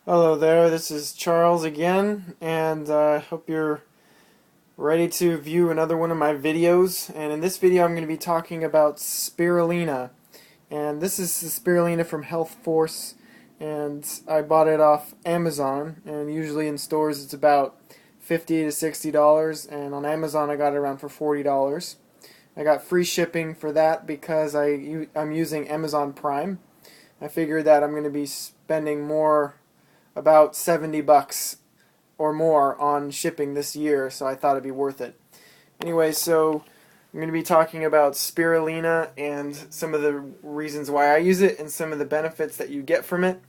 Hello there, this is Charles again, and I hope you're ready to view another one of my videos. And in this video I'm going to be talking about spirulina. And this is the spirulina from Health Force, and I bought it off Amazon, and usually in stores it's about $50 to $60, and on Amazon I got it around for $40. I got free shipping for that because I'm using Amazon Prime. I figured that I'm going to be spending about $70 or more on shipping this year, so I thought it'd be worth it. Anyway, so I'm going to be talking about spirulina and some of the reasons why I use it and some of the benefits that you get from it.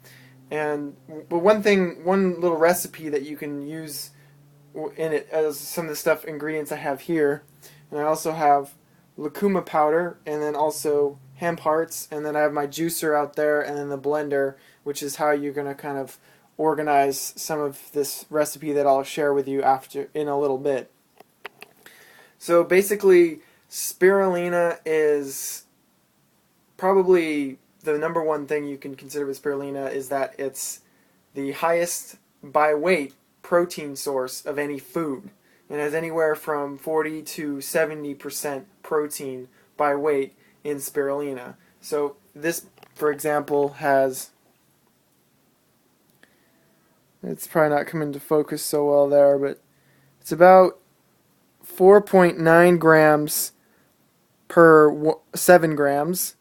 But one little recipe that you can use in it as some of the ingredients I have here, and I also have lucuma powder, and then also hemp hearts, and then I have my juicer out there, and then the blender, which is how you're going to kind of organize some of this recipe that I'll share with you after in a little bit. So basically, spirulina is probably the number one thing you can consider with spirulina is that it's the highest by weight protein source of any food. It has anywhere from 40 to 70% protein by weight in spirulina. So this, for example, it's probably not coming to focus so well there, but it's about 4.9 grams per 7 grams,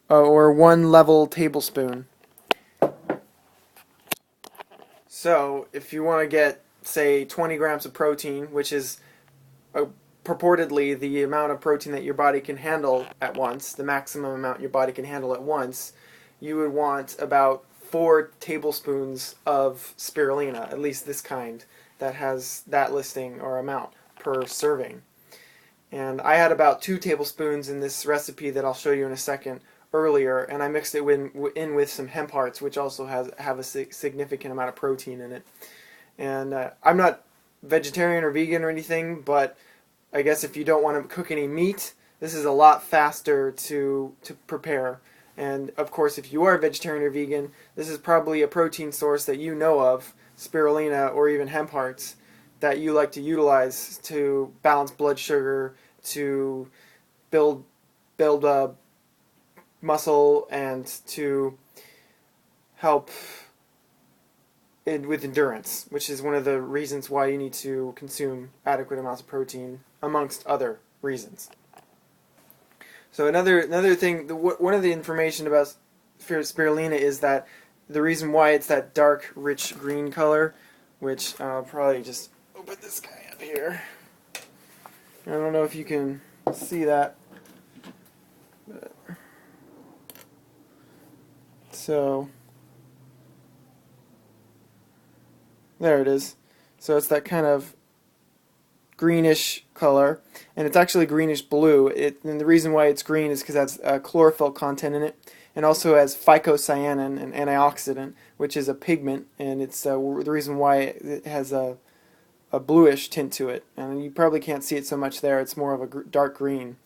or 1 level tablespoon. So if you want to get, say, 20 grams of protein, which is purportedly the amount of protein that your body can handle at once, the maximum amount your body can handle at once, you would want about 4 tablespoons of spirulina, at least this kind, that has that listing or amount per serving. And I had about 2 tablespoons in this recipe that I'll show you in a second earlier, and I mixed it in with some hemp hearts, which also have a significant amount of protein in it. And I'm not vegetarian or vegan or anything, but I guess if you don't want to cook any meat, this is a lot faster to prepare. And of course, if you are vegetarian or vegan, this is probably a protein source that you know of, spirulina or even hemp hearts, that you like to utilize to balance blood sugar, to build muscle, and to help with endurance, which is one of the reasons why you need to consume adequate amounts of protein, amongst other reasons. So another thing, one of the information about spirulina is that the reason why it's that dark, rich green color, which I'll probably just open this guy up here. I don't know if you can see that. But, so there it is. So it's that kind of greenish color, and it's actually greenish blue. And the reason why it's green is because it has chlorophyll content in it, and also has phycocyanin, an antioxidant, which is a pigment, and it's the reason why it has a bluish tint to it. And you probably can't see it so much there. It's more of a dark green.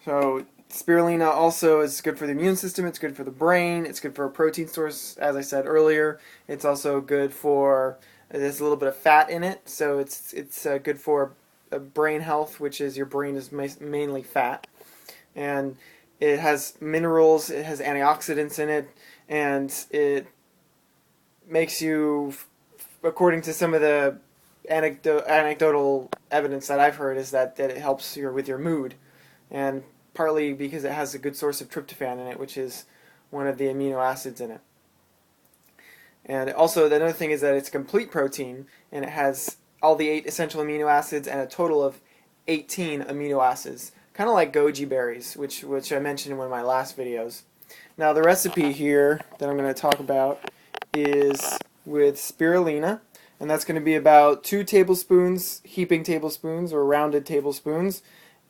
So spirulina also is good for the immune system, it's good for the brain, it's good for a protein source, as I said earlier. It's also good for, there's a little bit of fat in it, so it's good for brain health, which is your brain is mainly fat. And it has minerals, it has antioxidants in it, and it makes you, according to some of the anecdotal evidence that I've heard, is that it helps with your mood. And partly because it has a good source of tryptophan in it, which is one of the amino acids in it. And also, the other thing is that it's complete protein, and it has all the 8 essential amino acids and a total of 18 amino acids, kind of like goji berries, which I mentioned in one of my last videos. Now, the recipe here that I'm going to talk about is with spirulina, and that's going to be about 2 tablespoons, heaping tablespoons or rounded tablespoons,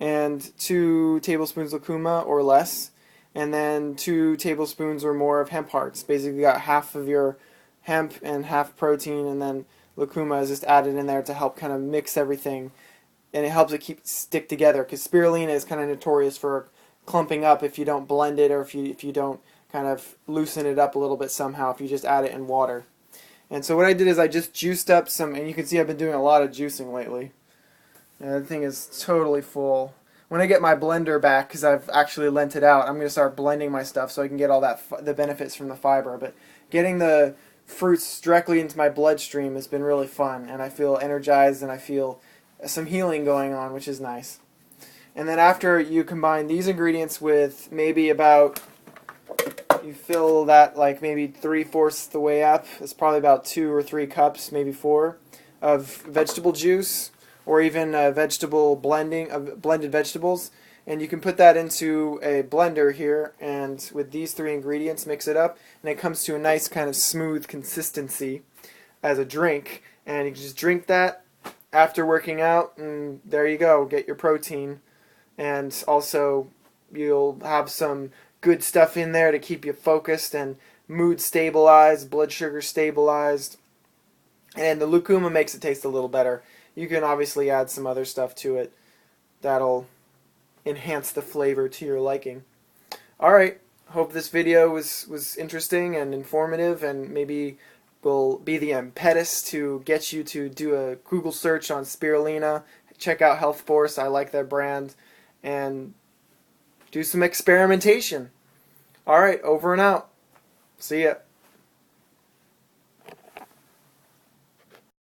and 2 tablespoons lucuma or less, and then 2 tablespoons or more of hemp hearts. Basically, you got half of your hemp and half protein, and then lucuma is just added in there to help kind of mix everything, and it helps it stick together, because spirulina is kind of notorious for clumping up if you don't blend it, or if you don't kind of loosen it up a little bit somehow if you just add it in water. And so what I did is I just juiced up some, and you can see I've been doing a lot of juicing lately. And the thing is totally full. When I get my blender back, because I've actually lent it out, I'm going to start blending my stuff so I can get all that the benefits from the fiber. But getting the fruits directly into my bloodstream has been really fun, and I feel energized and I feel some healing going on, which is nice. And then after you combine these ingredients with maybe about, you fill that like maybe 3/4 the way up, it's probably about 2 or 3 cups, maybe 4, of vegetable juice, or even vegetable blending of blended vegetables, and you can put that into a blender here, and with these 3 ingredients mix it up, and it comes to a nice kind of smooth consistency as a drink, and you can just drink that after working out, and there you go, get your protein. And also you'll have some good stuff in there to keep you focused and mood stabilized, blood sugar stabilized, and the lucuma makes it taste a little better. You can obviously add some other stuff to it that'll enhance the flavor to your liking. Alright, hope this video was interesting and informative, and maybe will be the impetus to get you to do a Google search on Spirulina. Check out Health Force, I like their brand, and do some experimentation. Alright, over and out. See ya.